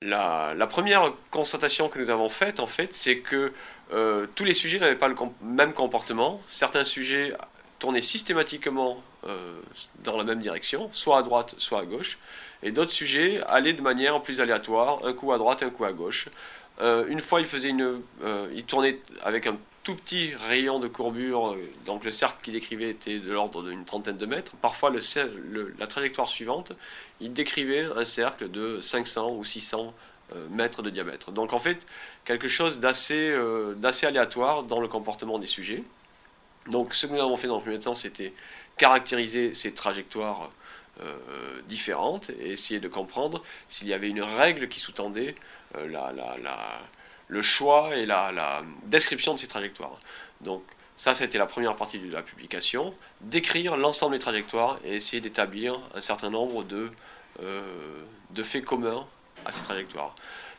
La première constatation que nous avons faite, en fait, c'est que tous les sujets n'avaient pas le même comportement. Certains sujets tournaient systématiquement dans la même direction, soit à droite, soit à gauche, et d'autres sujets allaient de manière plus aléatoire, un coup à droite, un coup à gauche. Une fois, il tournait avec un tout petit rayon de courbure, donc le cercle qu'il décrivait était de l'ordre d'une trentaine de mètres. Parfois, la trajectoire suivante, il décrivait un cercle de 500 ou 600 mètres de diamètre. Donc en fait, quelque chose d'assez aléatoire dans le comportement des sujets. Donc ce que nous avons fait dans le premier temps, c'était caractériser ces trajectoires différentes et essayer de comprendre s'il y avait une règle qui sous-tendait le choix et la description de ces trajectoires. Donc ça, c'était la première partie de la publication, décrire l'ensemble des trajectoires et essayer d'établir un certain nombre de faits communs à ces trajectoires.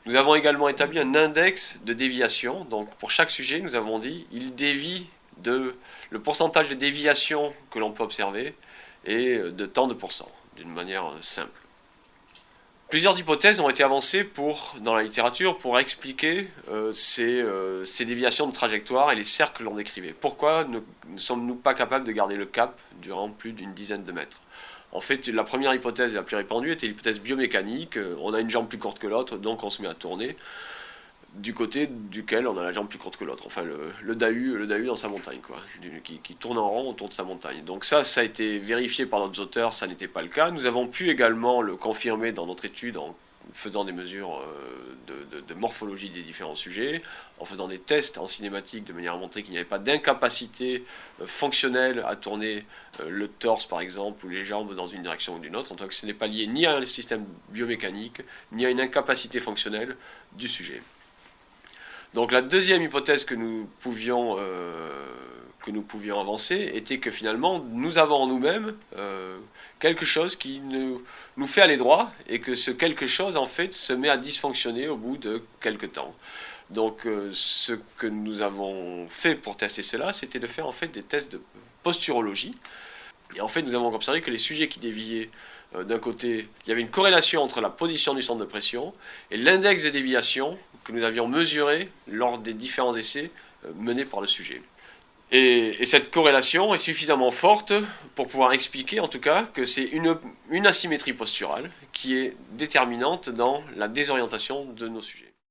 Nous avons également établi un index de déviation. Donc pour chaque sujet, nous avons dit il dévie le pourcentage de déviation que l'on peut observer est de tant de pourcents, d'une manière simple. Plusieurs hypothèses ont été avancées dans la littérature pour expliquer ces déviations de trajectoire et les cercles que l'on décrivait. Pourquoi ne sommes-nous pas capables de garder le cap durant plus d'une dizaine de mètres? En fait, la première hypothèse la plus répandue était l'hypothèse biomécanique. On a une jambe plus courte que l'autre, donc on se met à tourner du côté duquel on a la jambe plus courte que l'autre. Enfin, le dahu dans sa montagne, quoi, qui tourne en rond autour de sa montagne. Donc ça a été vérifié par d'autres auteurs, ça n'était pas le cas. Nous avons pu également le confirmer dans notre étude en faisant des mesures de morphologie des différents sujets, en faisant des tests en cinématique de manière à montrer qu'il n'y avait pas d'incapacité fonctionnelle à tourner le torse par exemple ou les jambes dans une direction ou d'une autre, en tant que ce n'est pas lié ni à un système biomécanique ni à une incapacité fonctionnelle du sujet. Donc la deuxième hypothèse que nous pouvions avancer était que finalement nous avons en nous-mêmes quelque chose qui nous fait aller droit et que ce quelque chose en fait se met à dysfonctionner au bout de quelques temps. Donc ce que nous avons fait pour tester cela, c'était de faire en fait des tests de posturologie. Et en fait nous avons observé que les sujets qui déviaient d'un côté, il y avait une corrélation entre la position du centre de pression et l'index de déviation que nous avions mesuré lors des différents essais menés par le sujet. Et cette corrélation est suffisamment forte pour pouvoir expliquer en tout cas que c'est une asymétrie posturale qui est déterminante dans la désorientation de nos sujets.